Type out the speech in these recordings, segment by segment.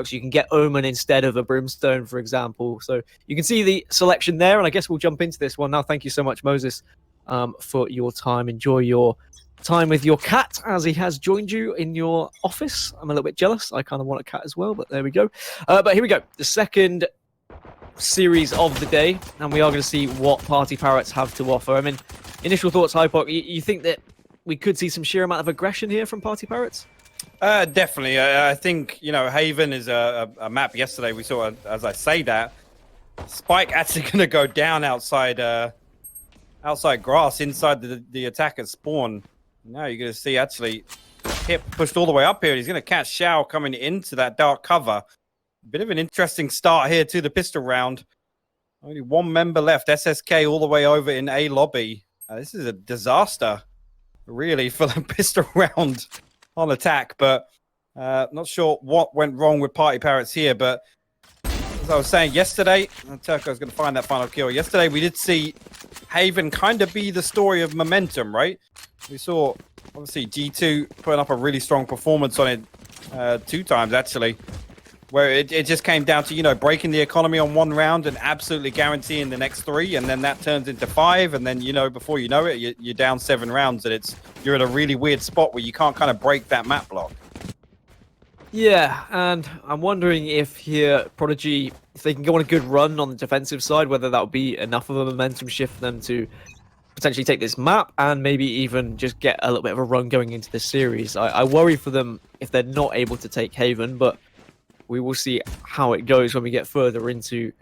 You can get Omen instead of a Brimstone, for example. So you can see the selection there, and I guess we'll jump into this one now. Thank you so much, Moses, for your time. Enjoy your time with your cat as he has joined you in your office. I'm a little bit jealous. I kind of want a cat as well, but there we go. But here we go. The second series of the day, and we are going to see what PartyParrots have to offer. I mean, initial thoughts, Hypoc, you think that we could see some sheer amount of aggression here from PartyParrots? Definitely. I think, Haven is a map yesterday. We saw, as I say that, Spike actually going to go down outside grass, inside the attacker spawn. Now you're going to see actually Hip pushed all the way up here. He's going to catch Shao coming into that dark cover. Bit of an interesting start here to the pistol round. Only one member left. SSK all the way over in A lobby. This is a disaster, really, for the pistol round on attack, but not sure what went wrong with PartyParrots here. But as I was saying yesterday, Turco's going to find that final kill. Yesterday, we did see Haven kind of be the story of momentum, right? We saw, obviously, G2 putting up a really strong performance on it 2 times, actually, where it just came down to, breaking the economy on 1 round and absolutely guaranteeing the next 3, and then that turns into 5, and then, before you know it, you're down 7 rounds, and you're in a really weird spot where you can't kind of break that map block. Yeah, and I'm wondering if here, Prodigy, if they can go on a good run on the defensive side, whether that would be enough of a momentum shift for them to potentially take this map and maybe even just get a little bit of a run going into this series. I worry for them if they're not able to take Haven, but we will see how it goes when we get further into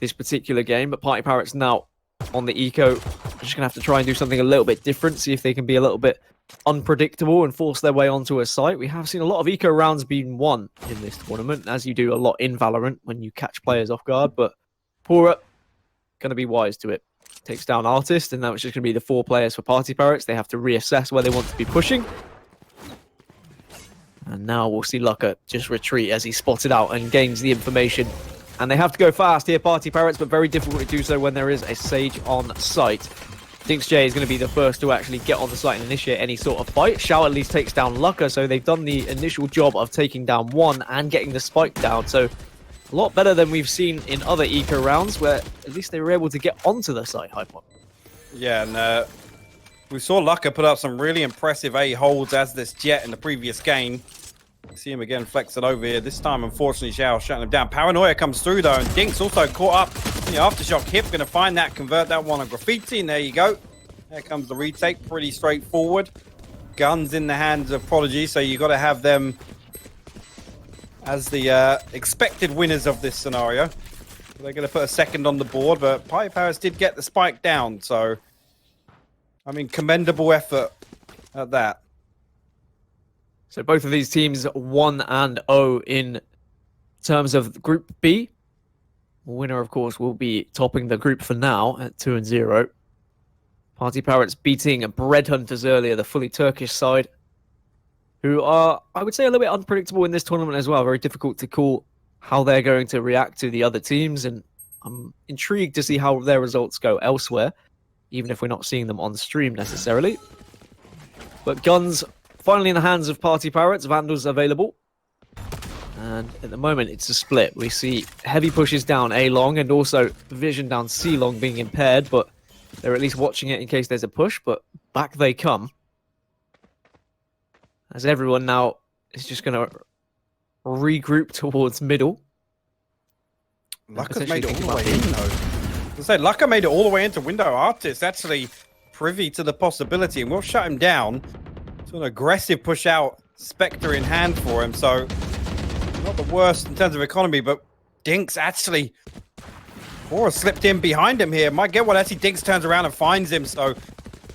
this particular game. But PartyParrots now on the eco are just going to have to try and do something a little bit different, see if they can be a little bit unpredictable and force their way onto a site. We have seen a lot of eco rounds being won in this tournament, as you do a lot in Valorant when you catch players off guard. But Pora going to be wise to it. Takes down Artist, and now it's just going to be the 4 players for PartyParrots. They have to reassess where they want to be pushing. And now we'll see Lucka just retreat as he's spotted out and gains the information. And they have to go fast here, PartyParrots, but very difficult to do so when there is a Sage on site. Dinks J is going to be the first to actually get on the site and initiate any sort of fight. Shao at least takes down Lucka, so they've done the initial job of taking down 1 and getting the spike down. So a lot better than we've seen in other eco rounds, where at least they were able to get onto the site, Hypoc. Yeah, and we saw Lucka put up some really impressive A holds as this Jet in the previous game. See him again flexing over here. This time, unfortunately, Shao shutting him down. Paranoia comes through, though, and Dinks also caught up. Aftershock Hip going to find that, convert that one on Graffiti, and there you go. There comes the retake. Pretty straightforward. Guns in the hands of Prodigy, so you got to have them as the expected winners of this scenario. They're going to put a second on the board, but PartyParrots did get the spike down, so I mean, commendable effort at that. So both of these teams 1-0 in terms of Group B. The winner, of course, will be topping the group for now at 2-0. PartyParrots beating Bread Hunters earlier, the fully Turkish side, who are, I would say, a little bit unpredictable in this tournament as well. Very difficult to call how they're going to react to the other teams, and I'm intrigued to see how their results go elsewhere, even if we're not seeing them on stream necessarily. But guns finally in the hands of PartyParrots. Vandals available. And at the moment, it's a split. We see heavy pushes down A long and also vision down C long being impaired, but they're at least watching it in case there's a push, but back they come. As everyone now is just going to regroup towards middle. Lucka's made it all the way in, though. As I said, Lucka made it all the way into window. Artist actually privy to the possibility, and we'll shut him down. It's an aggressive push out, Spectre in hand for him, so not the worst in terms of economy, but Dinks actually, Pora slipped in behind him here. Might get one, actually Dinks turns around and finds him, so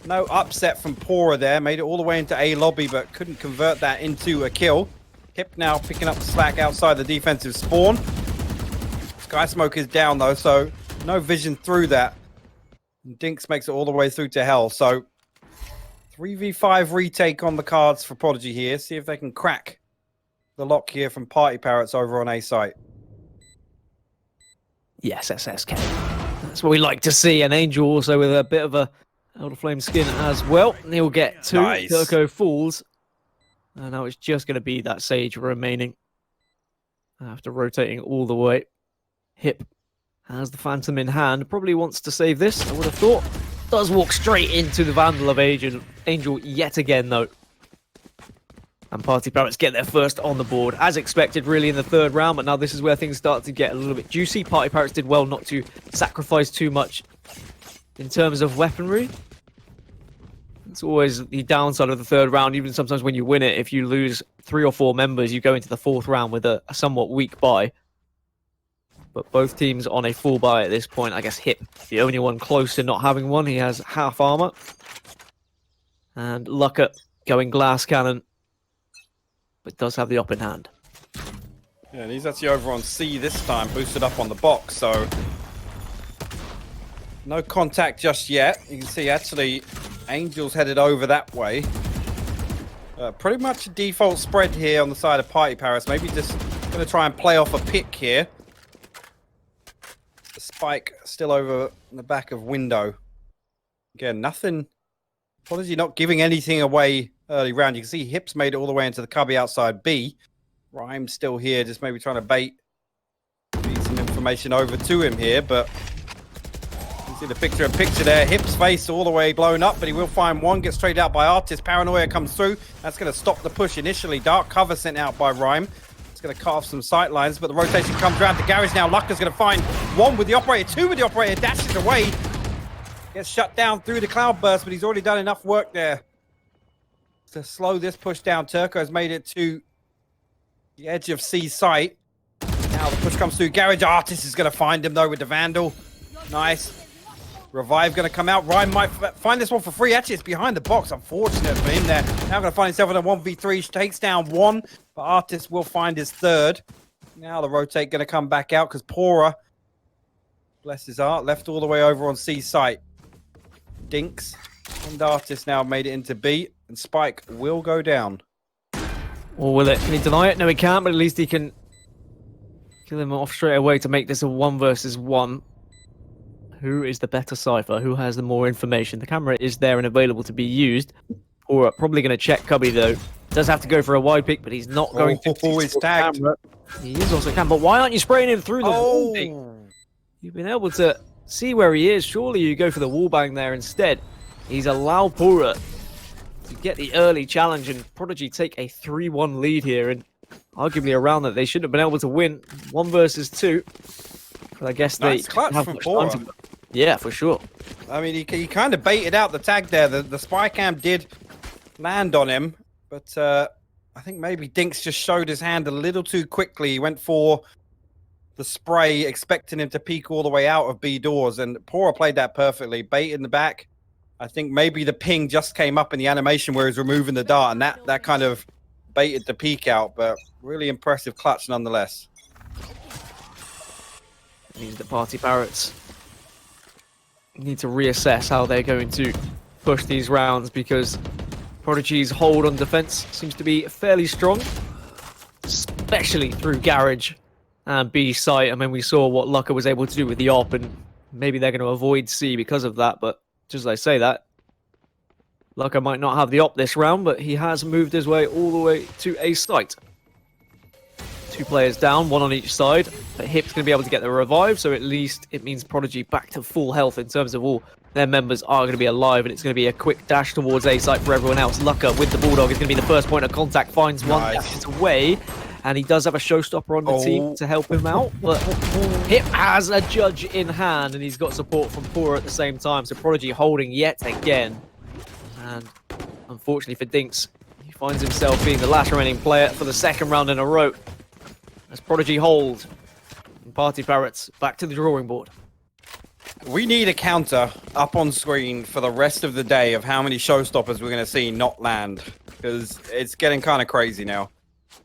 no upset from Pora there. Made it all the way into A lobby, but couldn't convert that into a kill. Hip now picking up the slack outside the defensive spawn. Sky Smoke is down though, so no vision through that. And Dinks makes it all the way through to hell, so 3v5 retake on the cards for Prodigy here. See if they can crack the lock here from PartyParrots over on A site. Yes, SSK. That's what we like to see. An Angel also with a bit of a Elder Flame skin as well. He'll get 2. Nice. Turco falls. And now it's just going to be that Sage remaining. After rotating all the way, Hip has the Phantom in hand. Probably wants to save this, I would have thought. Does walk straight into the Vandal of Angel yet again, though. And PartyParrots get their first on the board, as expected, really, in the third round. But now this is where things start to get a little bit juicy. PartyParrots did well not to sacrifice too much in terms of weaponry. It's always the downside of the third round, even sometimes when you win it. If you lose 3 or 4 members, you go into the fourth round with a somewhat weak buy. But both teams on a full buy at this point. I guess Hip, the only one close to not having one. He has half armor. And Lucka going glass cannon, but does have the op in hand. Yeah, and he's actually over on C this time, boosted up on the box, so no contact just yet. You can see actually Angel's headed over that way. Pretty much a default spread here on the side of PartyParrots. Maybe just going to try and play off a pick here. The spike still over in the back of window. Again, nothing. Prodigy not giving anything away early round. You can see Hips made it all the way into the cubby outside B. Rhyme's still here, just maybe trying to bait some information over to him here, but you can see the picture there. Hips face all the way blown up, but he will find one, gets traded out by Artist. Paranoia comes through. That's going to stop the push initially. Dark cover sent out by Rhyme. It's going to cut off some sight lines, but the rotation comes around to Garage now. Lucka's going to find one with the operator, two with the operator, dashes away. Gets shut down through the cloud burst, but he's already done enough work there to slow this push down. Turco has made it to the edge of C site. Now the push comes through. Garage Artist is going to find him, though, with the Vandal. Nice. Revive going to come out. Ryan might find this one for free. Actually, it's behind the box. Unfortunate for him there. Now going to find himself in a 1v3. Takes down one, but Artist will find his third. Now the rotate going to come back out because Pora, bless his heart, left all the way over on C site. Dinks and Artist now made it into B, and Spike will go down. Or will it? Can he deny it? No, he can't, but at least he can kill him off straight away to make this a 1 versus 1. Who is the better cipher? Who has the more information? The camera is there and available to be used. Or probably going to check Cubby, though. Does have to go for a wide pick, but he's not going to. He's tagged. Camera. He is also can, but why aren't you spraying him through the wall bang? You've been able to see where he is. Surely you go for the wall bang there instead. He's allowed Pura to get the early challenge, and Prodigy take a 3-1 lead here, and arguably a round that they should have been able to win. 1 versus 2. But I guess nice they clutch have from much Pura. time to... Yeah, for sure. I mean, he kind of baited out the tag there. The spy cam did land on him, but I think maybe Dinks just showed his hand a little too quickly. He went for the spray, expecting him to peek all the way out of B doors, and Pora played that perfectly. Bait in the back. I think maybe the ping just came up in the animation where he's removing the dart, and that kind of baited the peek out, but really impressive clutch nonetheless. It means the PartyParrots need to reassess how they're going to push these rounds, because Prodigy's hold on defense seems to be fairly strong, especially through Garage and B site. I mean, we saw what Lucka was able to do with the op, and maybe they're going to avoid C because of that, but just as I say that, Lucka might not have the op this round, but he has moved his way all the way to A site. 2 players down, 1 on each side. But Hip's going to be able to get the revive, so at least it means Prodigy back to full health in terms of all their members are going to be alive, and it's going to be a quick dash towards A site for everyone else. Lucka with the Bulldog is going to be the first point of contact, finds one, dashes away, and he does have a showstopper on the team to help him out, but Hip has a judge in hand, and he's got support from Pora at the same time, so Prodigy holding yet again. And unfortunately for Dinks, he finds himself being the last remaining player for the second round in a row. As Prodigy hold, and PartyParrots back to the drawing board. We need a counter up on screen for the rest of the day of how many showstoppers we're going to see not land, because it's getting kind of crazy now.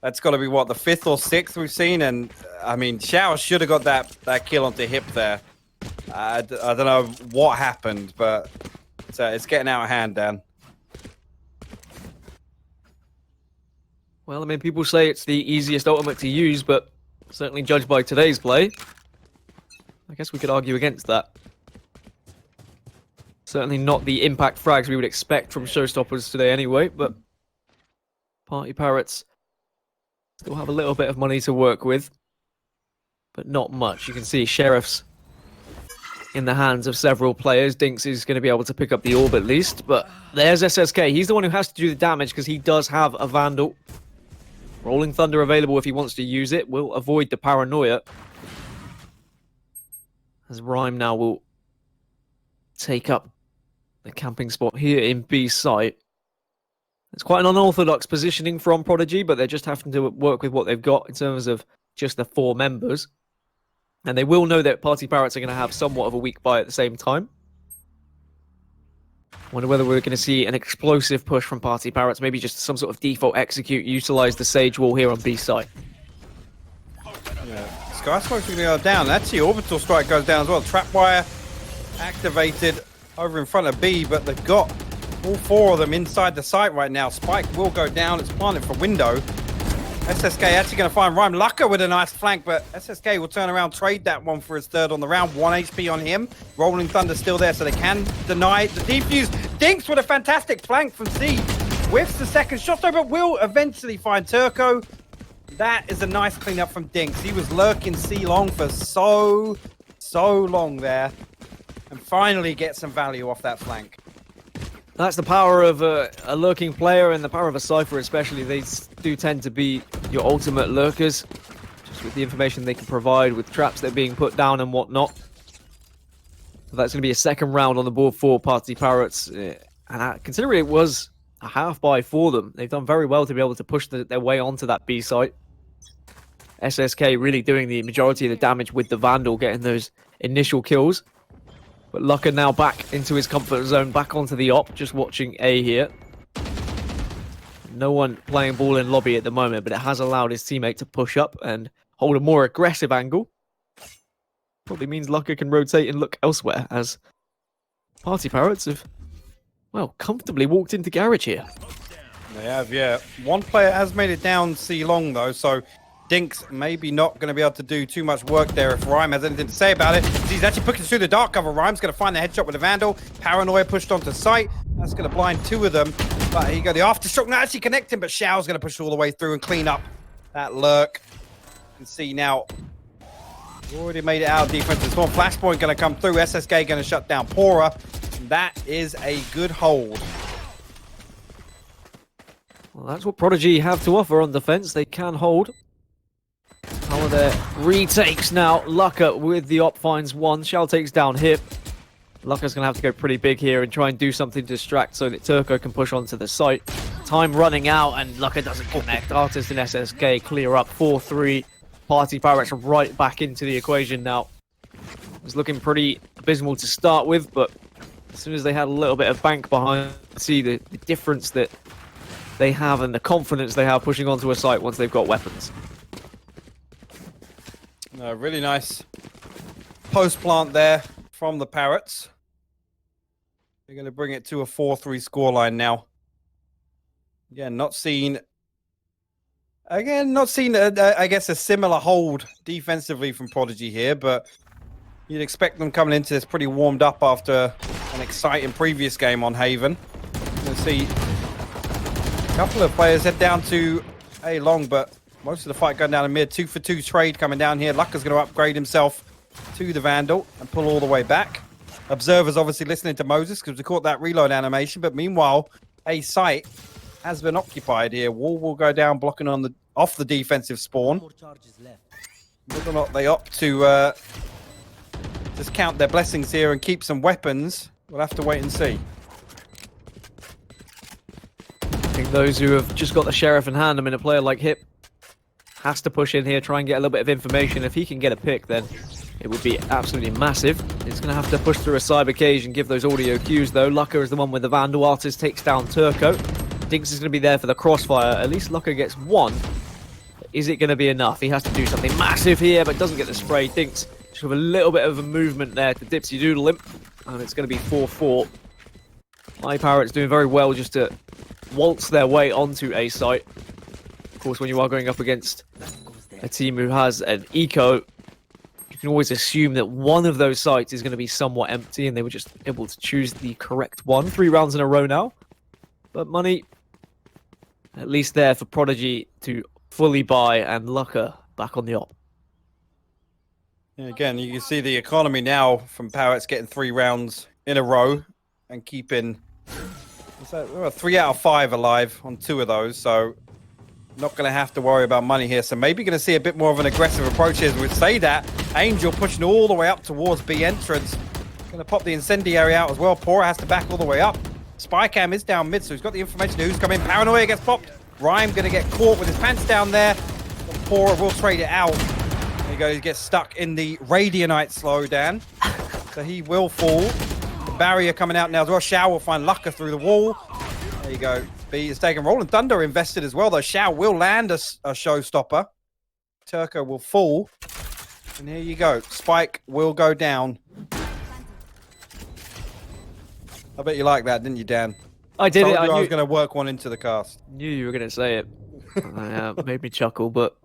That's got to be, what, the 5th or 6th we've seen? And, I mean, Shao should have got that kill onto Hip there. I don't know what happened, but it's getting out of hand, Dan. Well, I mean, people say it's the easiest ultimate to use, but certainly judged by today's play, I guess we could argue against that. Certainly not the impact frags we would expect from showstoppers today anyway, but PartyParrots still have a little bit of money to work with. but not much. You can see Sheriff's in the hands of several players. Dinks is going to be able to pick up the orb at least, but there's SSK. He's the one who has to do the damage because he does have a Vandal. Rolling Thunder available if he wants to use it. Will avoid the paranoia. As Rhyme now will take up the camping spot here in B site. It's quite an unorthodox positioning from Prodigy, but they're just having to work with what they've got in terms of just the 4 members. And they will know that PartyParrots are going to have somewhat of a weak buy at the same time. Wonder whether we're going to see an explosive push from PartyParrots, maybe just some sort of default execute, utilize the Sage Wall here on B side. Yeah. Sky Smoke's going to go down. Actually, Orbital Strike goes down as well. Trapwire activated over in front of B, but they've got all 4 of them inside the site right now. Spike will go down. It's planted for window. SSK actually going to find Rhyme Lucker with a nice flank, but SSK will turn around, trade that one for his 3rd on the round. 1 HP on him. Rolling Thunder still there, so they can deny the defuse. Dinks with a fantastic flank from C. Whiffs the 2nd shot, though, but will eventually find Turco. That is a nice cleanup from Dinks. He was lurking C long for so long there, and finally get some value off that flank. That's the power of a lurking player and the power of a Cypher especially. They do tend to be your ultimate lurkers, just with the information they can provide, with traps that are being put down and whatnot. So that's going to be a 2nd round on the board for PartyParrots. And considering it was a half buy for them, they've done very well to be able to push their way onto that B site. SSK really doing the majority of the damage with the Vandal, getting those initial kills. But Lucker now back into his comfort zone, back onto the op, just watching A here. No one playing ball in lobby at the moment, but it has allowed his teammate to push up and hold a more aggressive angle. Probably means Lucker can rotate and look elsewhere, as PartyParrots have, well, comfortably walked into garage here. They have, yeah. One player has made it down C long, though, so Dinks maybe not going to be able to do too much work there if Rhyme has anything to say about it. He's actually pushing through the dark cover. Rhyme's going to find the headshot with the Vandal. Paranoia pushed onto site. That's going to blind 2 of them. But here you go, the aftershock not actually connecting, but Shao's going to push all the way through and clean up that lurk. You can see now, already made it out of defensive spawn. Flashpoint going to come through. SSK going to shut down Pora. That is a good hold. Well, that's what Prodigy have to offer on defense. They can hold. How are their retakes now? Lucker with the op finds 1. Shell takes down Hip. Lucker's going to have to go pretty big here and try and do something to distract so that Turco can push onto the site. Time running out and Lucker doesn't connect. Artist and SSK clear up 4-3. PartyParrots right back into the equation now. It was looking pretty abysmal to start with, but as soon as they had a little bit of bank behind, see the difference that they have and the confidence they have pushing onto a site once they've got weapons. Really nice post plant there from the Parrots. They're going to bring it to a 4-3 scoreline now. Yeah, not seen, I guess, a similar hold defensively from Prodigy here, but you'd expect them coming into this pretty warmed up after an exciting previous game on Haven. You'll see a couple of players head down to A long, but most of the fight going down in mid. 2-for-2 trade coming down here. Lucker's going to upgrade himself to the Vandal and pull all the way back. Observers obviously listening to Moses because we caught that reload animation, but meanwhile, a site has been occupied here. Wall will go down, blocking on off the defensive spawn. Whether or not they opt to just count their blessings here and keep some weapons, we'll have to wait and see. I think those who have just got the Sheriff in hand, I mean, a player like Hip has to push in here, try and get a little bit of information. If he can get a pick, then it would be absolutely massive. He's going to have to push through a cyber cage and give those audio cues, though. Lucker is the one with the Vandal. Artist takes down Turco. Dinks is going to be there for the crossfire. At least Lucker gets 1. Is it going to be enough? He has to do something massive here, but doesn't get the spray. Dinks just with a little bit of a movement there to Dipsy Doodle him. And it's going to be 4-4. PartyParrots doing very well just to waltz their way onto a site. Of course, when you are going up against a team who has an eco, you can always assume that one of those sites is going to be somewhat empty, and they were just able to choose the correct one. 3 rounds in a row now. But money, at least there for Prodigy to fully buy, and Lucker back on the op. Yeah, again, you can see the economy now from Parrots getting 3 rounds in a row and keeping 3 out of 5 alive on 2 of those. So not going to have to worry about money here. So maybe going to see a bit more of an aggressive approach here. We'd say that Angel pushing all the way up towards B entrance. Going to pop the incendiary out as well. Pora has to back all the way up. Spycam is down mid, so he's got the information who's coming. Paranoia gets popped. Rhyme going to get caught with his pants down there. Pora will trade it out. There you go. He gets stuck in the Radianite slow, Dan. So he will fall. The barrier coming out now as well. Shao will find Lucka through the wall. There you go. B is taking Rolling Thunder invested as well, though. Shao will land a showstopper. Turco will fall. And here you go. Spike will go down. I bet you like that, didn't you, Dan? I did it. I was going to work one into the cast. Knew you were going to say it. Made me chuckle, but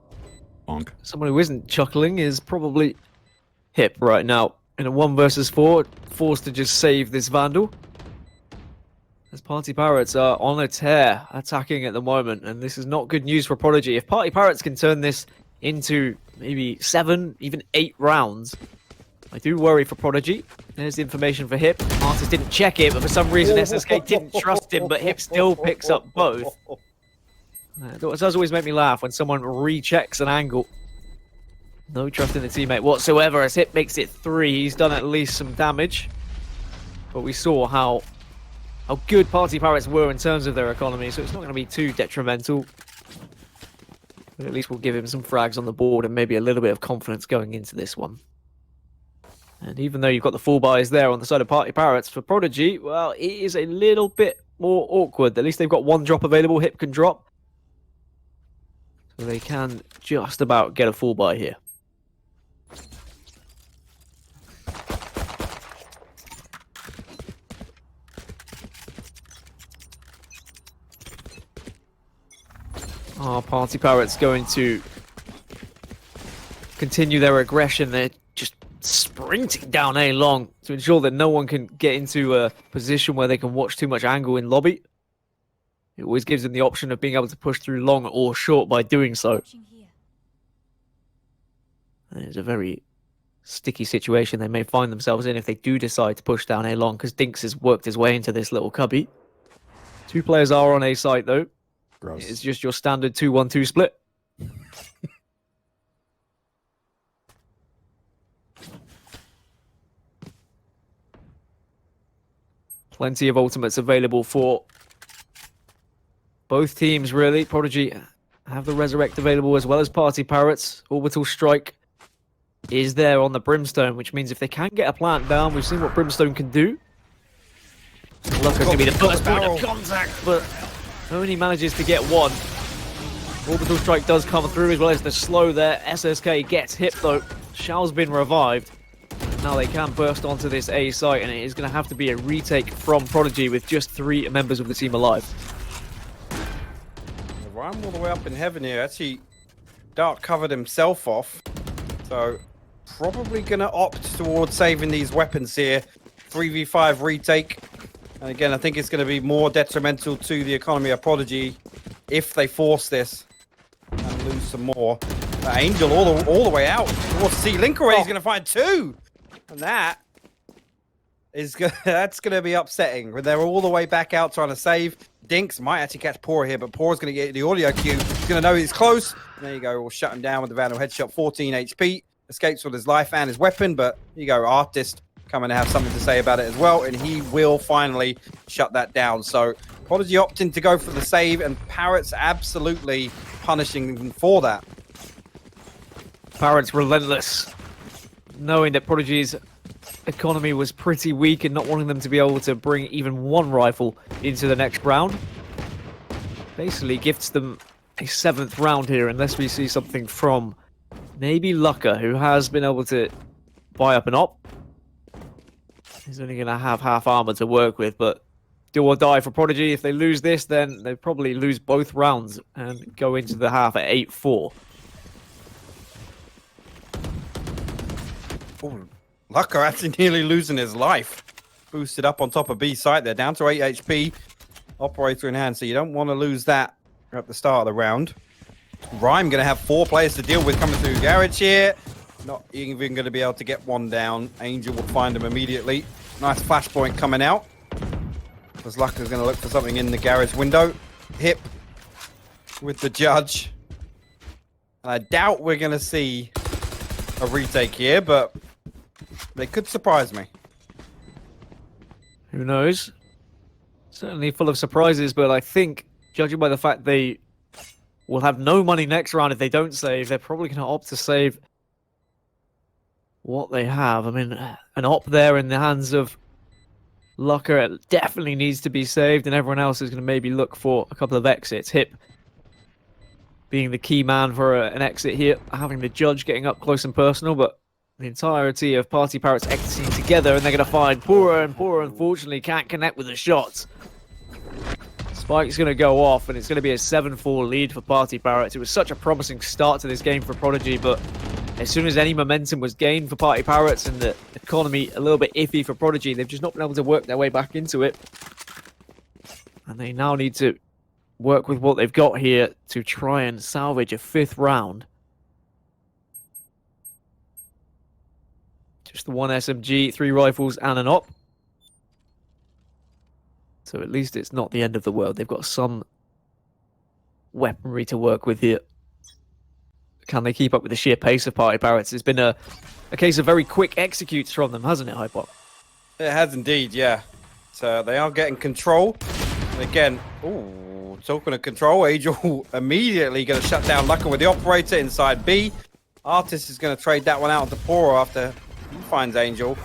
someone who isn't chuckling is probably Hip right now. In a 1 versus 4, forced to just save this Vandal. As PartyParrots are on a tear, attacking at the moment, and this is not good news for Prodigy. If PartyParrots can turn this into maybe 7, even 8 rounds, I do worry for Prodigy. There's the information for Hip. Artist didn't check it, but for some reason SSK didn't trust him, but Hip still picks up both. It does always make me laugh when someone rechecks an angle. No trust in the teammate whatsoever as Hip makes it 3. He's done at least some damage. But we saw how good PartyParrots were in terms of their economy, so it's not going to be too detrimental. But at least we'll give him some frags on the board and maybe a little bit of confidence going into this one. And even though you've got the full buys there on the side of PartyParrots, for Prodigy, well, it is a little bit more awkward. At least they've got 1 drop available. Hip can drop. So they can just about get a full buy here. PartyParrots going to continue their aggression. They're just sprinting down A long to ensure that no one can get into a position where they can watch too much angle in lobby. It always gives them the option of being able to push through long or short by doing so. And it's a very sticky situation they may find themselves in if they do decide to push down A long, because Dinks has worked his way into this little cubby. 2 players are on A site though. Gross. It's just your standard 2-1-2 split. Plenty of ultimates available for both teams, really. Prodigy have the Resurrect available as well as PartyParrots. Orbital Strike is there on the Brimstone, which means if they can get a plant down, we've seen what Brimstone can do. Lucka's going to be the first point of contact, but only manages to get 1. Orbital Strike does come through as well as the slow there. SSK gets hit though. Shao's been revived. Now they can burst onto this A site, and it is going to have to be a retake from Prodigy with just 3 members of the team alive. Rhyme all the way up in heaven here. Actually, Dark covered himself off. So probably going to opt towards saving these weapons here. 3v5 retake. And again, I think it's going to be more detrimental to the economy of Prodigy if they force this and lose some more. That Angel all the way out towards C-Link already. He's going to find 2. And that is that's going to be upsetting. When they're all the way back out trying to save. Dinks might actually catch Pora here, but Pora's going to get the audio cue. He's going to know he's close. And there you go. We'll shut him down with the Vandal headshot. 14 HP. Escapes with his life and his weapon. But here you go. Artist coming to have something to say about it as well, and he will finally shut that down. So Prodigy opting to go for the save, and Parrots absolutely punishing them for that. Parrots relentless, knowing that Prodigy's economy was pretty weak and not wanting them to be able to bring even 1 rifle into the next round. Basically gifts them a 7th round here, unless we see something from maybe Lucka, who has been able to buy up an op. He's only going to have half armor to work with, but do or die for Prodigy. If they lose this, then they probably lose both rounds and go into the half at 8-4. Oh, Lucka actually nearly losing his life. Boosted up on top of B site. They're down to 8 HP. Operator in hand, so you don't want to lose that at the start of the round. Rhyme going to have 4 players to deal with coming through garage here. Not even going to be able to get one down. Angel will find him immediately. Nice flashpoint coming out. Because Lucker's going to look for something in the garage window. Hip with the judge. I doubt we're going to see a retake here, but they could surprise me. Who knows? Certainly full of surprises, but I think, judging by the fact they will have no money next round if they don't save, they're probably going to opt to save what they have. I mean, an op there in the hands of Lucker definitely needs to be saved, and everyone else is going to maybe look for a couple of exits. Hip being the key man for an exit here, having the judge getting up close and personal, but the entirety of PartyParrots exiting together, and they're going to find Pura, and Pura unfortunately can't connect with the shots. Spike's going to go off, and it's going to be a 7-4 lead for PartyParrots. It was such a promising start to this game for Prodigy, but as soon as any momentum was gained for PartyParrots and the economy a little bit iffy for Prodigy, they've just not been able to work their way back into it. And they now need to work with what they've got here to try and salvage a 5th round. Just the one SMG, 3 rifles, and an op. So at least it's not the end of the world. They've got some weaponry to work with here. Can they keep up with the sheer pace of PartyParrots? It's been a case of very quick executes from them, hasn't it, hypoc? It has indeed, yeah. So they are getting control. And again, ooh, talking of control, Angel immediately going to shut down Lucker with the operator inside B. Artist is going to trade that one out to Pora after he finds Angel.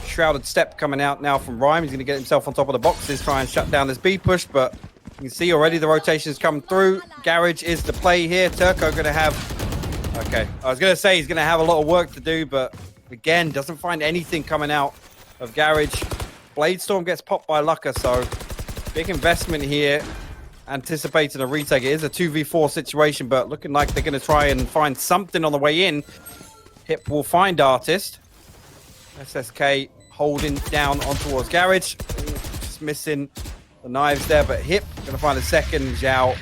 Shrouded step coming out now from Rhyme. He's going to get himself on top of the boxes, try and shut down this B push, but you can see already the rotations come through. Garage is the play here. Turco going to have... Okay, I was going to say he's going to have a lot of work to do, but again, doesn't find anything coming out of Garage. Bladestorm gets popped by Lucker, so big investment here. Anticipating a retake. It is a 2v4 situation, but looking like they're going to try and find something on the way in. Hip will find Artist. SSK holding down on towards Garage. Just missing the knives there, but Hip going to find a second. Zhao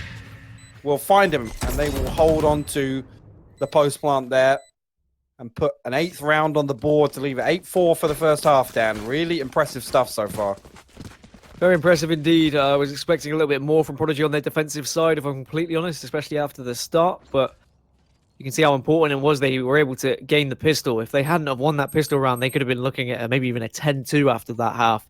will find him, and they will hold on to the post plant there and put an 8th round on the board to leave it 8-4 for the first half, Dan. Really impressive stuff so far. Very impressive indeed. I was expecting a little bit more from Prodigy on their defensive side, if I'm completely honest, especially after the start, but you can see how important it was they were able to gain the pistol. If they hadn't have won that pistol round, they could have been looking at maybe even a 10-2 after that half.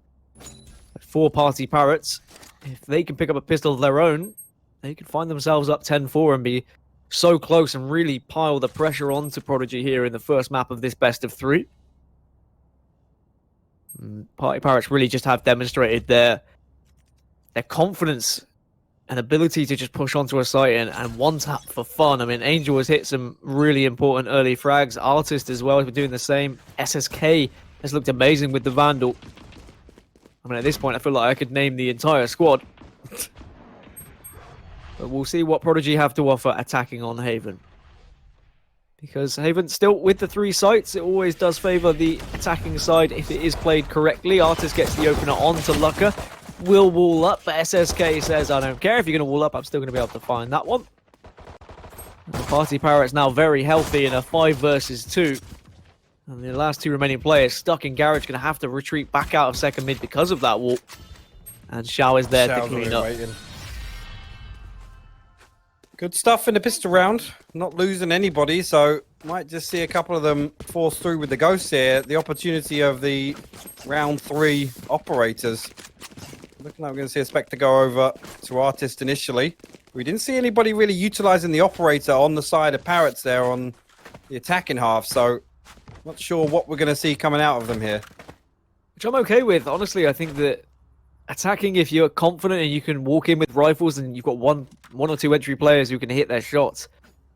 For PartyParrots, if they can pick up a pistol of their own, they could find themselves up 10-4 and be so close and really pile the pressure onto Prodigy here in the first map of this best of 3. PartyParrots really just have demonstrated their confidence and ability to just push onto a site and one tap for fun. I mean, Angel has hit some really important early frags. Artist as well has been doing the same. SSK has looked amazing with the Vandal. I mean, at this point, I feel like I could name the entire squad. But we'll see what Prodigy have to offer attacking on Haven. Because Haven still with the 3 sites, it always does favour the attacking side if it is played correctly. Artist gets the opener onto Lucker. Will wall up, but SSK says, I don't care. If you're going to wall up, I'm still going to be able to find that one. And the PartyParrots now very healthy in a 5 versus 2. And the last 2 remaining players stuck in Garage going to have to retreat back out of second mid because of that wall. And Xiao is there to clean up. Waiting. Good stuff in the pistol round. Not losing anybody, so might just see a couple of them force through with the ghosts here. The opportunity of the round 3 operators. Looking like we're going to see a Spectre go over to Artist initially. We didn't see anybody really utilizing the operator on the side of Parrots there on the attacking half, so not sure what we're going to see coming out of them here. Which I'm okay with. Honestly, I think that attacking, if you're confident and you can walk in with rifles and you've got one or two entry players who can hit their shots,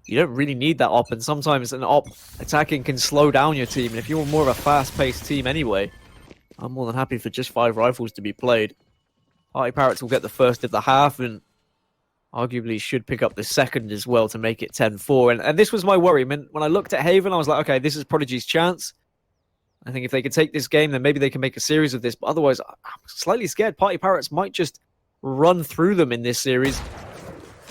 you don't really need that op. And sometimes an op attacking can slow down your team. And if you're more of a fast-paced team anyway, I'm more than happy for just 5 rifles to be played. PartyParrots will get the first of the half and arguably should pick up the second as well to make it 10-4. And this was my worry. I mean, when I looked at Haven, I was like, okay, this is Prodigy's chance. I think if they can take this game, then maybe they can make a series of this. But otherwise, I'm slightly scared. PartyParrots might just run through them in this series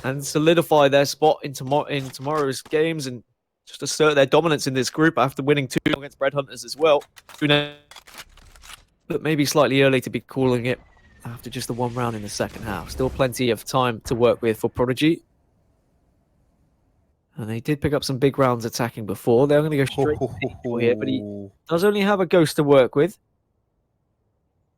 and solidify their spot in tomorrow's games and just assert their dominance in this group after winning 2 against Bread Hunters as well. But maybe slightly early to be calling it after just the 1 round in the second half. Still plenty of time to work with for Prodigy. And they did pick up some big rounds attacking before. They're going to go straight here, but he does only have a Ghost to work with.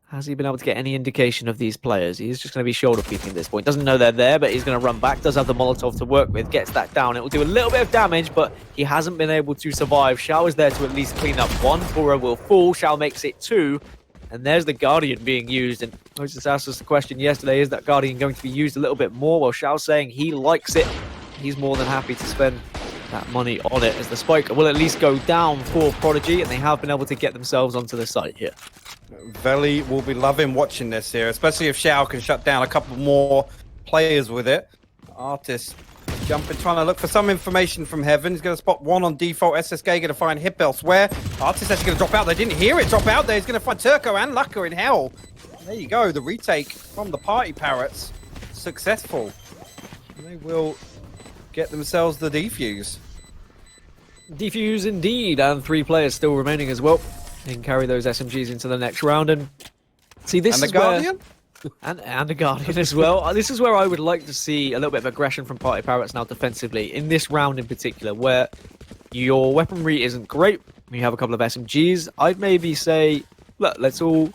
Has he been able to get any indication of these players? He's just going to be shoulder peeking at this point. Doesn't know they're there, but he's going to run back. Does have the Molotov to work with. Gets that down. It will do a little bit of damage, but he hasn't been able to survive. Shao is there to at least clean up 1. Pora will fall. Shao makes it 2. And there's the Guardian being used. And I just asked us the question yesterday, is that Guardian going to be used a little bit more? Well, Shao's saying he likes it. He's more than happy to spend that money on it, as the spike will at least go down for Prodigy, and they have been able to get themselves onto the site here. Veli will be loving watching this here, especially if Shao can shut down a couple more players with it. Artist jumping, trying to look for some information from Heaven. He's going to spot 1 on default. SSK going to find Hip elsewhere. Artist actually going to drop out. They didn't hear it drop out there. He's going to find Turco and Lucka in hell. There you go. The retake from the Party Parrots. Successful. They will get themselves the defuse. Defuse indeed, and 3 players still remaining as well. They can carry those SMGs into the next round, and see this and is the Guardian? And a Guardian as well. This is where I would like to see a little bit of aggression from Party Parrots now defensively, in this round in particular, where your weaponry isn't great. You have a couple of SMGs. I'd maybe say, look, let's all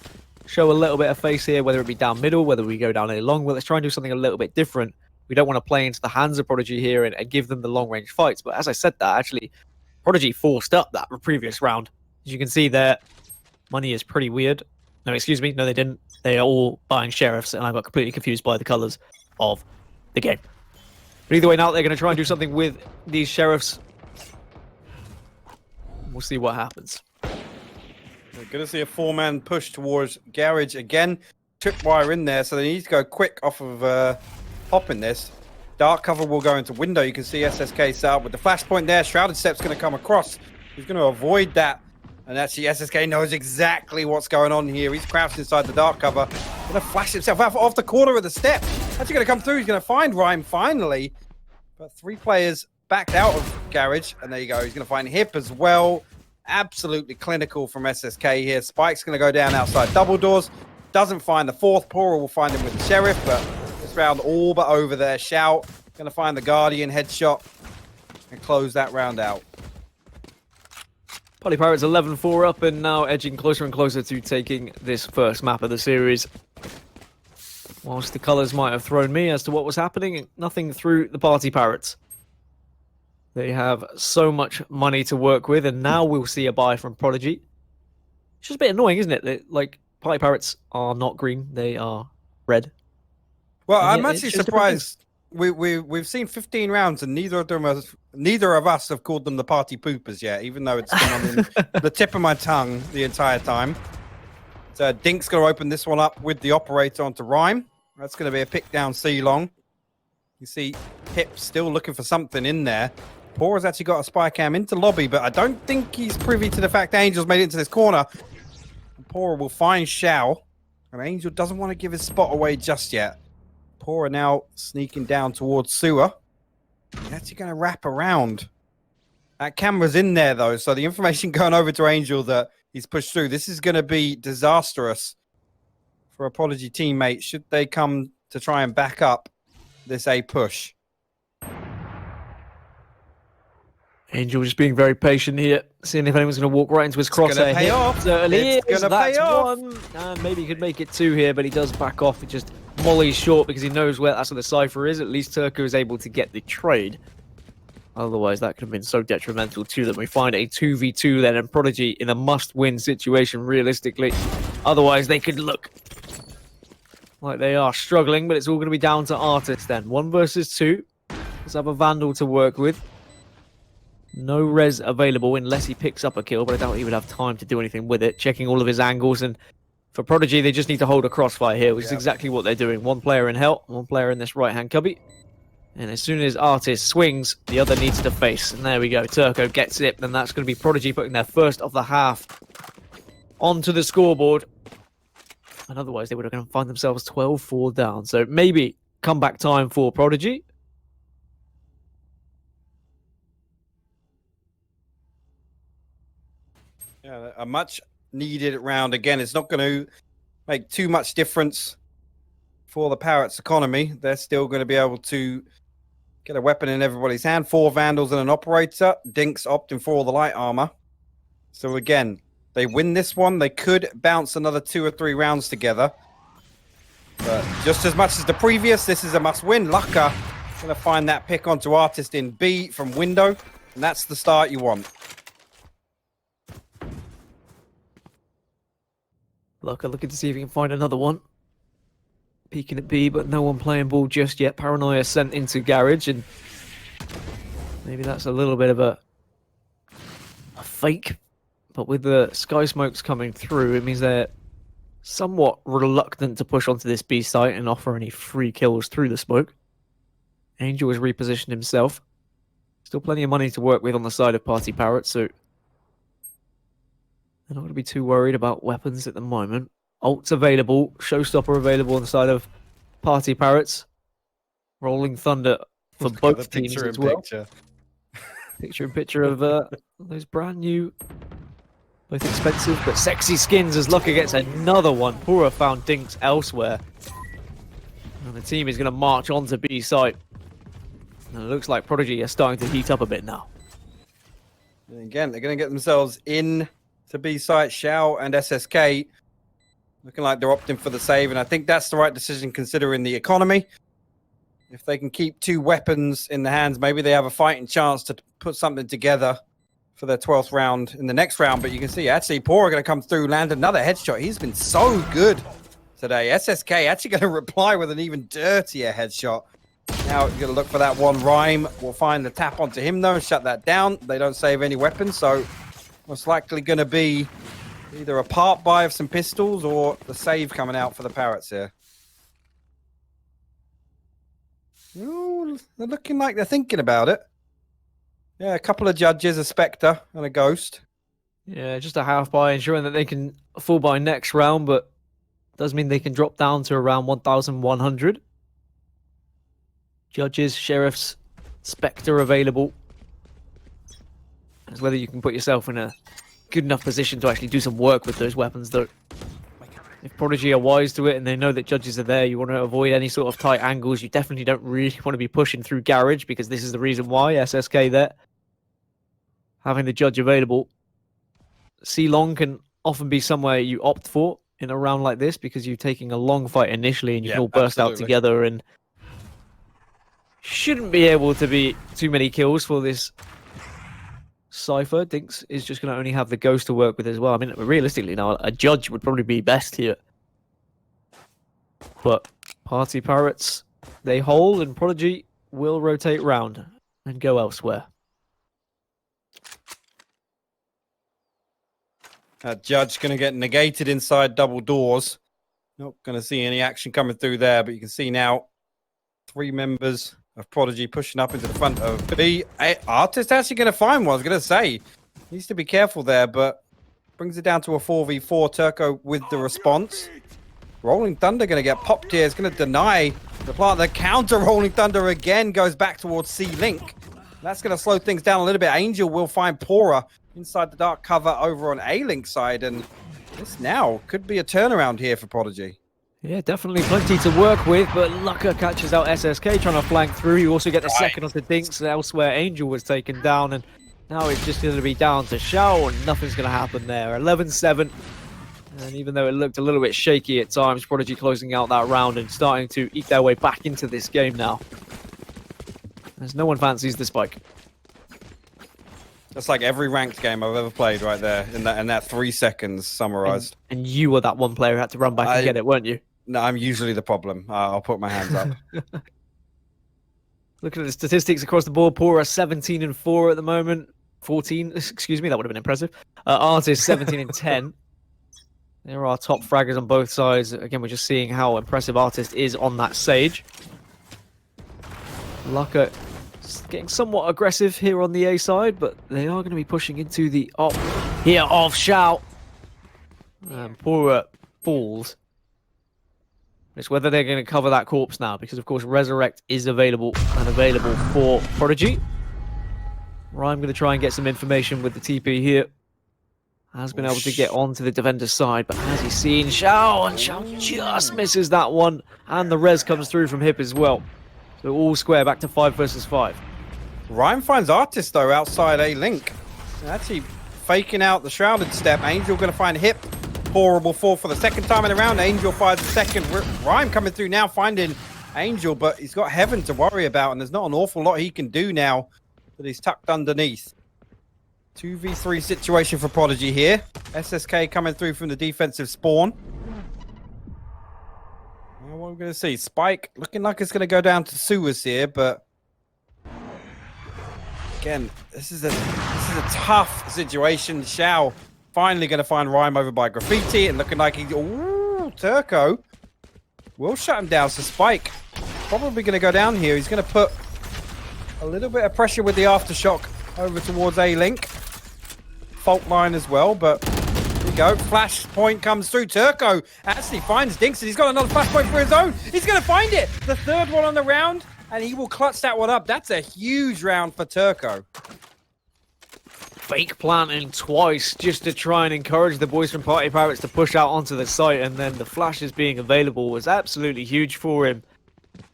show a little bit of face here, whether it be down middle, whether we go down any long. Well, let's try and do something a little bit different. We don't want to play into the hands of Prodigy here and give them the long-range fights. But as I said that, actually, Prodigy forced up that previous round. As you can see there, money is pretty weird. No, excuse me. No, they didn't. They are all buying sheriffs, and I got completely confused by the colors of the game. But either way, now they're going to try and do something with these sheriffs. We'll see what happens. We're going to see a 4-man push towards Garage again. Tripwire in there, so they need to go quick off of popping this. Dark cover will go into window. You can see SSK set up with the flashpoint there. Shrouded Step's going to come across. He's going to avoid that. And actually, SSK knows exactly what's going on here. He's crouched inside the dark cover. Going to flash himself out off the corner of the step. Actually going to come through. He's going to find Rhyme finally. But 3 players backed out of Garage. And there you go. He's going to find Hip as well. Absolutely clinical from SSK here. Spike's going to go down outside double doors. Doesn't find the 4th. Pora will find him with the Sheriff. But this round all but over there. Shout. Going to find the Guardian headshot. And close that round out. Party Pirates 11-4 up and now edging closer and closer to taking this first map of the series. Whilst the colours might have thrown me as to what was happening, nothing through the Party Pirates. They have so much money to work with, and now we'll see a buy from Prodigy. It's just a bit annoying, isn't it? Like, Party Pirates are not green, they are red. Well, I'm actually surprised. We've seen 15 rounds and neither of us have called them the party poopers yet, even though it's been on the tip of my tongue the entire time. So Dink's going to open this one up with the operator onto Rhyme. That's going to be a pick down C-long. You see Hip still looking for something in there. Pora's actually got a spy cam into lobby, but I don't think he's privy to the fact Angel's made it into this corner. Pora will find Shao, and Angel doesn't want to give his spot away just yet. Pora now sneaking down towards Sewer. He's actually going to wrap around. That camera's in there, though, so the information going over to Angel that he's pushed through. This is going to be disastrous for a Prodigy teammate should they come to try and back up this A push. Angel just being very patient here, seeing if anyone's going to walk right into his crosshair. It's going to pay off. Certainly it's going to pay off. 1. And maybe he could make it 2 here, but he does back off. It just mollies short because he knows where that's where the cipher is. At least Turco is able to get the trade. Otherwise, that could have been so detrimental to them. We find a 2v2 then, and Prodigy in a must-win situation, realistically. Otherwise, they could look like they are struggling, but it's all going to be down to Artist then. 1 versus 2. Let's have a Vandal to work with. No res available unless he picks up a kill, but I doubt he would have time to do anything with it. Checking all of his angles, and for Prodigy, they just need to hold a crossfire here, which is exactly what they're doing. 1 player in hell, 1 player in this right-hand cubby. And as soon as Artist swings, the other needs to face. And there we go. Turco gets it, and that's going to be Prodigy putting their first of the half onto the scoreboard. And otherwise, they would have going to find themselves 12-4 down. So maybe comeback time for Prodigy. Yeah, a much needed round. Again, it's not going to make too much difference for the Parrots' economy. They're still going to be able to get a weapon in everybody's hand. 4 Vandals and an Operator. Dinks opting for all the light armor. So again, they win this one. They could bounce another 2 or 3 rounds together. But just as much as the previous, this is a must-win. Lucka going to find that pick onto Artist in B from window. And that's the start you want. Lucka looking to see if he can find another one. Peeking at B, but no one playing ball just yet. Paranoia sent into Garage, and maybe that's a little bit of a fake. But with the sky smokes coming through, it means they're somewhat reluctant to push onto this B site and offer any free kills through the smoke. Angel has repositioned himself. Still plenty of money to work with on the side of PartyParrots, so they're not going to be too worried about weapons at the moment. Ults available, Showstopper available on the side of PartyParrots. Rolling Thunder for both teams as well. Picture in picture of those brand new, both expensive but sexy skins as Lucka gets another one. Pura found Dinks elsewhere. And the team is going to march on to B site. And it looks like Prodigy are starting to heat up a bit now. And again, they're going to get themselves in to B site. Shao and SSK looking like they're opting for the save, and I think that's the right decision considering the economy. If they can keep 2 weapons in the hands, maybe they have a fighting chance to put something together for their 12th round in the next round. But you can see actually Pora going to come through, land another headshot. He's been so good today. SSK actually going to reply with an even dirtier headshot. Now you're going to look for that one. Rhyme will find the tap onto him though and shut that down. They don't save any weapons, so most likely going to be either a part buy of some pistols or the save coming out for the Parrots here. Ooh, they're looking like they're thinking about it. Yeah, a couple of judges, a Spectre and a Ghost. Yeah, just a half buy, ensuring that they can full buy next round, but does mean they can drop down to around 1,100. Judges, Sheriffs, Spectre available. It's whether you can put yourself in a good enough position to actually do some work with those weapons, though. If Prodigy are wise to it and they know that judges are there, you want to avoid any sort of tight angles. You definitely don't really want to be pushing through Garage, because this is the reason why. SSK there, having the judge available. C-Long can often be somewhere you opt for in a round like this, because you're taking a long fight initially and you can all burst out together, and shouldn't be able to be too many kills for this Cypher. Dinks is just going to only have the Ghost to work with as well. I mean, realistically now, a judge would probably be best here. But PartyParrots, they hold, and Prodigy will rotate round and go elsewhere. Judge going to get negated inside double doors. Not going to see any action coming through there, but you can see now 3 members of Prodigy pushing up into the front of B. Artist actually going to find one. I was going to say, needs to be careful there, but brings it down to a 4v4. Turco with the response. Rolling Thunder going to get popped here. It's going to deny the plant. The counter Rolling Thunder again goes back towards C-Link. That's going to slow things down a little bit. Angel will find Pora inside the dark cover over on A-Link side, and this now could be a turnaround here for Prodigy. Yeah, definitely plenty to work with, but Lucka catches out SSK trying to flank through. You also get the second onto Dinks. Elsewhere, Angel was taken down, and now it's just going to be down to Shao, and nothing's going to happen there. 11-7, and even though it looked a little bit shaky at times, Prodigy closing out that round and starting to eke their way back into this game now. As no one fancies the spike. That's like every ranked game I've ever played right there in that 3 seconds summarized. And you were that one player who had to run back and get it, weren't you? No, I'm usually the problem. I'll put my hands up. Looking at the statistics across the board, Pora 17-4 at the moment. 14, excuse me, that would have been impressive. Artist 17-10. There are top fraggers on both sides. Again, we're just seeing how impressive Artist is on that stage. Lucka getting somewhat aggressive here on the A side, but they are going to be pushing into the op here of Shao. And Pora falls. It's whether they're going to cover that corpse now, because of course Resurrect is available and available for Prodigy. Rhyme going to try and get some information with the TP here. has been able to get onto the defender's side, but has he seen Shao? And Shao just misses that one, and the res comes through from Hip as well. So all square, back to 5 versus 5. Ryan finds Artist, though, outside A-Link. Actually faking out the Shrouded step. Angel going to find Hip. Horrible fall for the second time in the round. Angel fires the second. Ryan coming through now, finding Angel, but he's got Heaven to worry about, and there's not an awful lot he can do now that he's tucked underneath. 2v3 situation for Prodigy here. SSK coming through from the defensive spawn. Well, what are we going to see? Spike looking like it's going to go down to sewers here, but again, this is a tough situation. Shao finally going to find Rhyme over by Graffiti, and looking like he's... Ooh, Turco will shut him down. So Spike probably going to go down here. He's going to put a little bit of pressure with the Aftershock over towards A-Link. Fault line as well, but here we go. Flashpoint comes through. Turco actually finds Dinks, and he's got another flashpoint for his own. He's going to find it. The third one on the round, and he will clutch that one up. That's a huge round for Turco. Fake planting twice just to try and encourage the boys from PartyParrots to push out onto the site, and then the flashes being available was absolutely huge for him.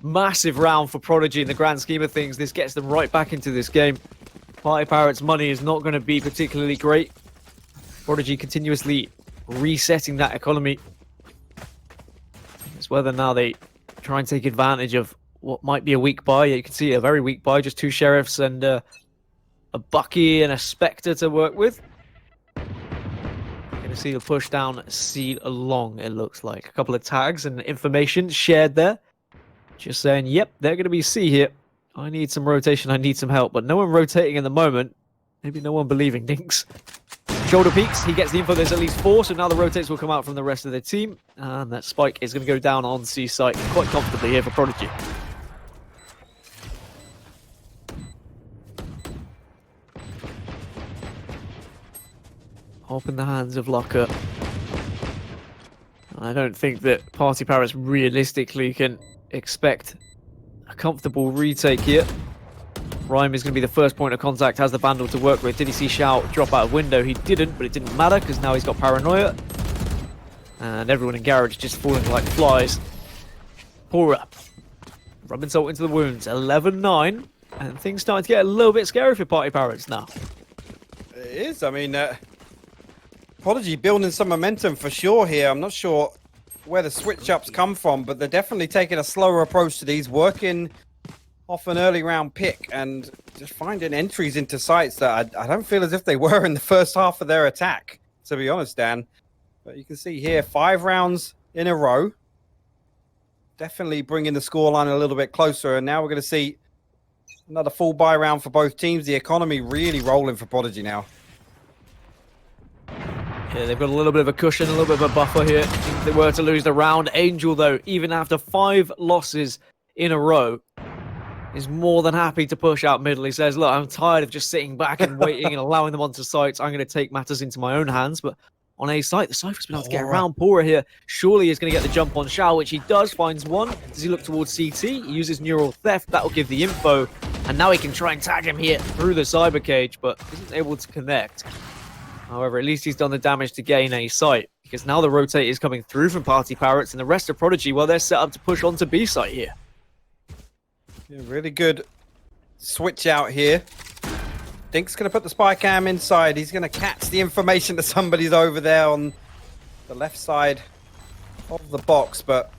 Massive round for Prodigy in the grand scheme of things. This gets them right back into this game. PartyParrots' money is not going to be particularly great. Prodigy continuously resetting that economy. It's whether now they try and take advantage of what might be a weak buy. You can see a very weak buy, just 2 Sheriffs and a Bucky and a Spectre to work with. Going to see the push down seed along, it looks like. A couple of tags and information shared there. Just saying, yep, they're going to be C here. I need some rotation, I need some help, but no one rotating in the moment. Maybe no one believing Dinks. Shoulder peaks, he gets the info, there's at least 4, so now the rotates will come out from the rest of the team. And that Spike is going to go down on C site quite comfortably here for Prodigy. Up in the hands of Locker. I don't think that PartyParrots realistically can expect a comfortable retake here. Rhyme is going to be the first point of contact, has the Vandal to work with. Did he see Shao drop out of window? He didn't, but it didn't matter because now he's got Paranoia. And everyone in Garage just falling like flies. Pora rubbing salt into the wounds. 11-9. And things starting to get a little bit scary for PartyParrots now. It is. I mean, Prodigy building some momentum for sure here. I'm not sure where the switch-ups come from, but they're definitely taking a slower approach to these, working off an early round pick and just finding entries into sites that I don't feel as if they were in the first half of their attack, to be honest, Dan. But you can see here, 5 rounds in a row. Definitely bringing the scoreline a little bit closer, and now we're going to see another full buy round for both teams. The economy really rolling for Prodigy now. Yeah, they've got a little bit of a cushion, a little bit of a buffer here. If they were to lose the round, Angel, though, even after 5 losses in a row, is more than happy to push out middle. He says, look, I'm tired of just sitting back and waiting and allowing them onto sites. I'm going to take matters into my own hands. But on A site, the Cypher's been able to get around Pora here. Surely he's going to get the jump on Shao, which he does, finds one. Does he look towards CT? He uses Neural Theft. That will give the info. And now he can try and tag him here through the cyber cage, but isn't able to connect. However, at least he's done the damage to gain A site, because now the rotate is coming through from PartyParrots, and the rest of Prodigy, well, they're set up to push onto B site here. Yeah, really good switch out here. Dink's going to put the spy cam inside. He's going to catch the information that somebody's over there on the left side of the box, but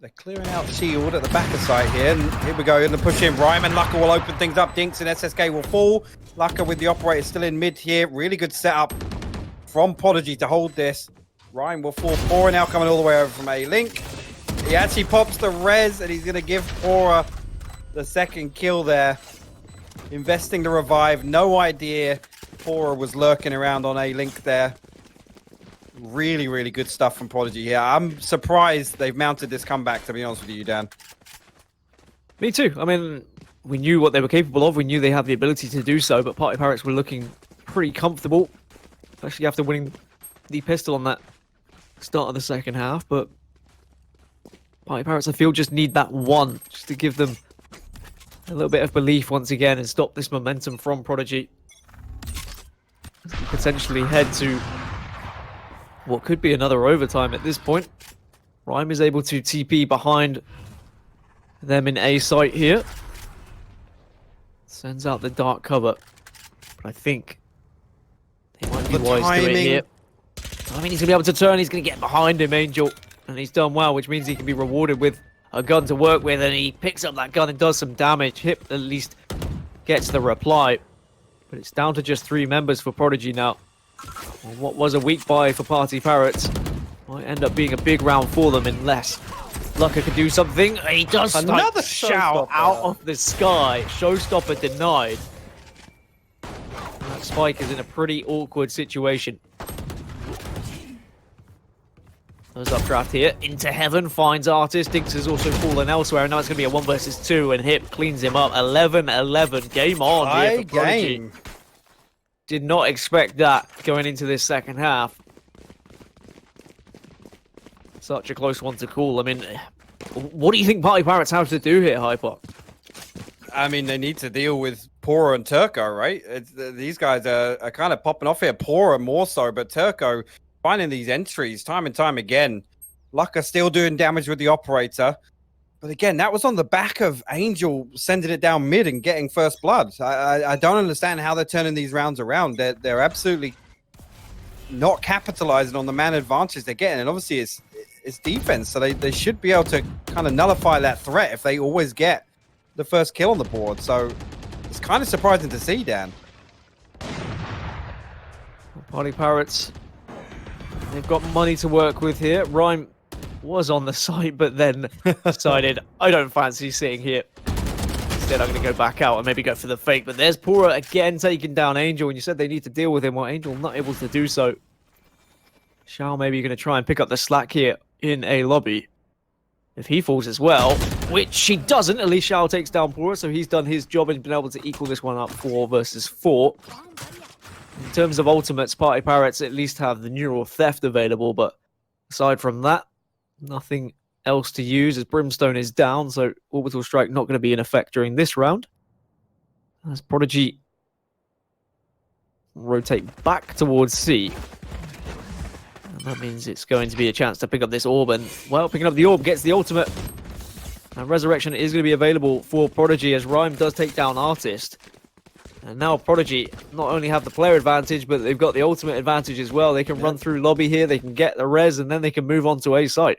they're clearing out shield at the back of site here. And here we go, in the push in. Rhyme and Lucka will open things up. Dinks and SSK will fall. Lucka with the operator still in mid here. Really good setup from Prodigy to hold this. Rhyme will fall. Pora now coming all the way over from A-Link. He actually pops the res, and he's going to give Pora the second kill there. Investing the revive. No idea Pora was lurking around on A-Link there. Really, really good stuff from Prodigy here. I'm surprised they've mounted this comeback, to be honest with you, Dan. Me too. I mean, we knew what they were capable of. We knew they had the ability to do so, but PartyParrots were looking pretty comfortable, especially after winning the pistol on that start of the second half. But PartyParrots, I feel, just need that one just to give them a little bit of belief once again and stop this momentum from Prodigy. potentially head to what could be another overtime at this point. Rhyme is able to TP behind them in A site here. Sends out the dark cover. But I think they might be wise to it here. I mean, he's going to be able to turn. He's going to get behind him, Angel. And he's done well, which means he can be rewarded with a gun to work with. And he picks up that gun and does some damage. Hip at least gets the reply. But it's down to just 3 members for Prodigy now. Well, what was a weak buy for PartyParrots might end up being a big round for them unless Lucka could do something. He does another shout out of the sky. Showstopper denied. That Spike is in a pretty awkward situation. Goes updraft here into heaven, finds Artist. Dinks has also fallen elsewhere, and now it's going to be a 1 versus 2, and Hip cleans him up. 11-11. Game on here for Prodigy. Did not expect that going into this second half. Such a close one to call. I mean, what do you think PartyParrots have to do here, hypoc? I mean, they need to deal with Pora and Turco, right? These guys are kind of popping off here. Pora more so, but Turco finding these entries time and time again. Lucka still doing damage with the operator. But again, that was on the back of Angel sending it down mid and getting first blood. I don't understand how they're turning these rounds around. They're absolutely not capitalizing on the man advantage they're getting. And obviously it's defense, so they should be able to kind of nullify that threat if they always get the first kill on the board. So it's kind of surprising to see, Dan. PartyParrots, they've got money to work with here. Rhyme was on the site, but then decided, I don't fancy sitting here. Instead, I'm going to go back out and maybe go for the fake. But there's Pora again taking down Angel, and you said they need to deal with him. Well, Angel not able to do so. Shao maybe going to try and pick up the slack here in a lobby. If he falls as well, which he doesn't, at least Shao takes down Pora, so he's done his job and been able to equal this one up 4 versus 4. In terms of ultimates, PartyParrots at least have the neural theft available, but aside from that, nothing else to use as Brimstone is down, so Orbital Strike not going to be in effect during this round. As Prodigy rotate back towards C. And that means it's going to be a chance to pick up this orb, and, well, picking up the orb gets the ultimate. And Resurrection is going to be available for Prodigy as Rhyme does take down Artist. And now Prodigy not only have the player advantage, but they've got the ultimate advantage as well. They can run through lobby here, they can get the res, and then they can move on to A site.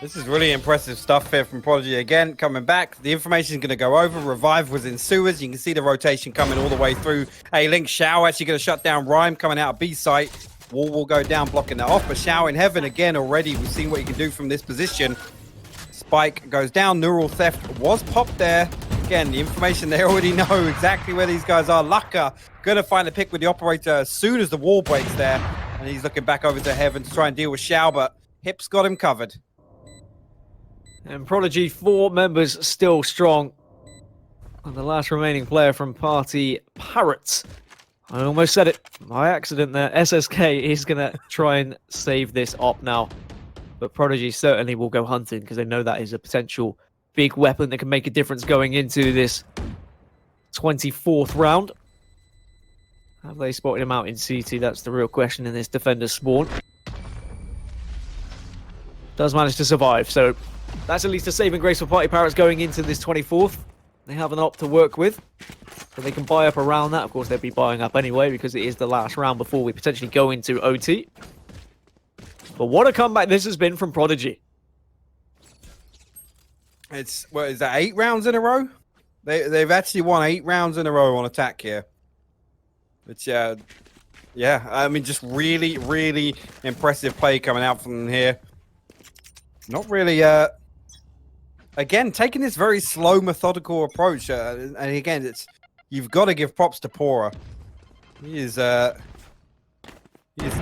This is really impressive stuff here from Prodigy. Again, coming back, the information is going to go over. Revive was in sewers. You can see the rotation coming all the way through A-Link. Shao actually going to shut down Rhyme coming out of B site. Wall will go down, blocking that off. But Shao in heaven again already. We've seen what he can do from this position. Spike goes down. Neural theft was popped there. Again, the information, they already know exactly where these guys are. Lucka going to find a pick with the operator as soon as the wall breaks there. And he's looking back over to heaven to try and deal with Shao, but Hip's got him covered. And Prodigy, 4 members still strong. And the last remaining player from PartyParrots, I almost said it by accident there, SSK is going to try and save this op now. But Prodigy certainly will go hunting because they know that is a potential big weapon that can make a difference going into this 24th round. Have they spotted him out in CT? That's the real question in this defender spawn. Does manage to survive, so that's at least a saving grace for PartyParrots going into this 24th. They have an op to work with, so they can buy up around that. Of course, they'll be buying up anyway because it is the last round before we potentially go into OT. But what a comeback this has been from Prodigy. It's, what is that, 8 rounds in a row? They've actually won 8 rounds in a row on attack here. Which, yeah, I mean, just really, really impressive play coming out from here. Not really, again, taking this very slow, methodical approach. And again, you've got to give props to Pora. He is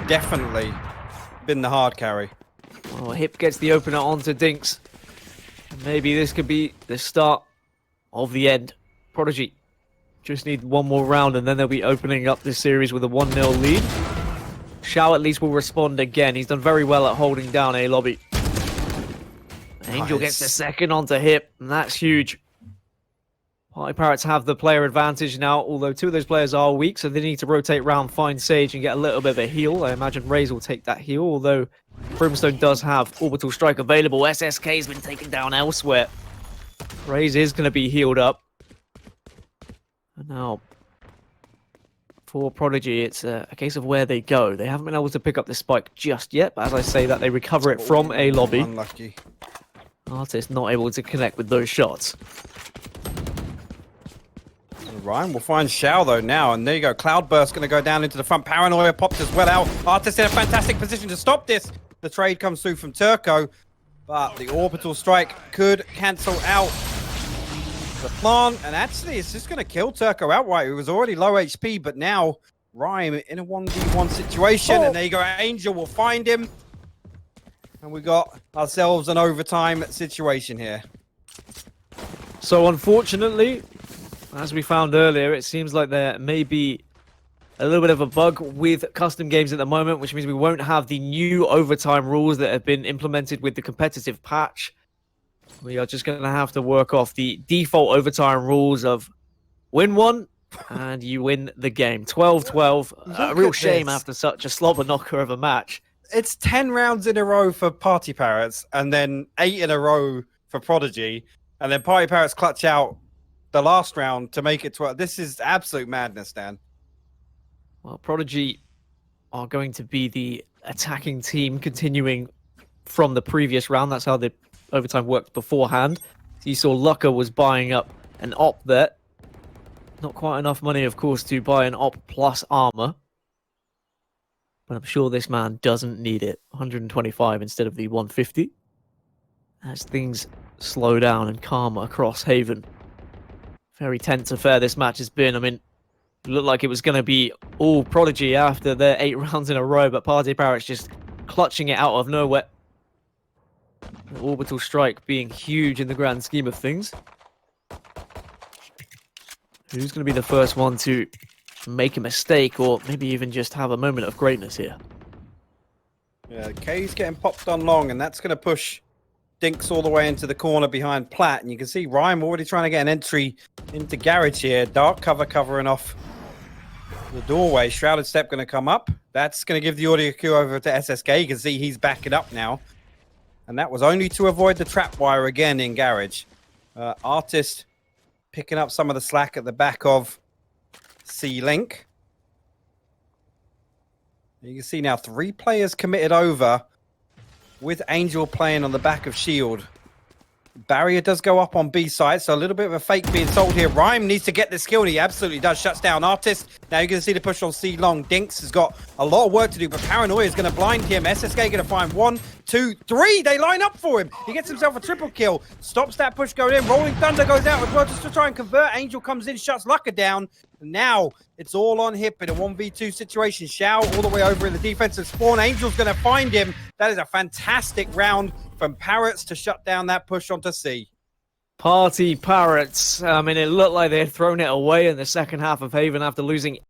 definitely been the hard carry. Oh, Hip gets the opener onto Dinks. Maybe this could be the start of the end. Prodigy just need one more round and then they'll be opening up this series with a 1-0 lead. Shao at least will respond again. He's done very well at holding down A lobby. Angel gets the second onto Hip, and that's huge. PartyParrots have the player advantage now, although two of those players are weak, so they need to rotate around, find Sage, and get a little bit of a heal. I imagine Raze will take that heal, although Brimstone does have Orbital Strike available. SSK's been taken down elsewhere. Raze is going to be healed up. And now, for Prodigy, it's a case of where they go. They haven't been able to pick up the spike just yet, but as I say that, they recover it from a lobby. Unlucky. Artist not able to connect with those shots. Ryan will find Shao though now, and there you go. Cloudburst going to go down into the front. Paranoia pops as well out. Artist in a fantastic position to stop this. The trade comes through from Turco, but the orbital strike could cancel out the plant, and actually it's just going to kill Turco outright. He was already low HP, but now Rhyme in a 1v1 situation, and there you go. Angel will find him, and we got ourselves an overtime situation here. So unfortunately, as we found earlier, it seems like there may be a little bit of a bug with custom games at the moment, which means we won't have the new overtime rules that have been implemented with the competitive patch. We are just going to have to work off the default overtime rules of win one and you win the game. 12-12. A real shame after such a slobber knocker of a match. It's 10 rounds in a row for PartyParrots, and then 8 in a row for Prodigy, and then PartyParrots clutch out the last round to make it 12. This is absolute madness, Dan. Well, Prodigy are going to be the attacking team continuing from the previous round. That's how the overtime worked beforehand. So you saw Lucka was buying up an op there. Not quite enough money, of course, to buy an op plus armor. But I'm sure this man doesn't need it. 125 instead of the 150. As things slow down and calm across Haven. Very tense affair this match has been. I mean, it looked like it was going to be all Prodigy after their 8 rounds in a row, but PartyParrots just clutching it out of nowhere. The orbital strike being huge in the grand scheme of things. Who's going to be the first one to make a mistake, or maybe even just have a moment of greatness here? Yeah, K's getting popped on long, and that's going to push Dinks all the way into the corner behind Platt, and you can see Rhyme already trying to get an entry into Garage here. Dark cover covering off the doorway. Shrouded Step going to come up. That's going to give the audio cue over to SSK. You can see he's backing up now. And that was only to avoid the trap wire again in Garage. Artist picking up some of the slack at the back of C-Link. You can see now 3 players committed over, with Angel playing on the back of Shield. Barrier does go up on B side, so a little bit of a fake being sold here. Rhyme needs to get the skill, and he absolutely does. Shuts down Artist. Now you're going to see the push on C long. Dinks has got a lot of work to do, but Paranoia is going to blind him. SSK going to find 1, 2, 3. They line up for him. He gets himself a triple kill. Stops that push going in. Rolling Thunder goes out as well just to try and convert. Angel comes in, shuts Lucka down. Now it's all on Hip in a 1v2 situation. Shao all the way over in the defensive spawn. Angel's going to find him. That is a fantastic round from Parrots to shut down that push onto C. PartyParrots. I mean, it looked like they had thrown it away in the second half of Haven after losing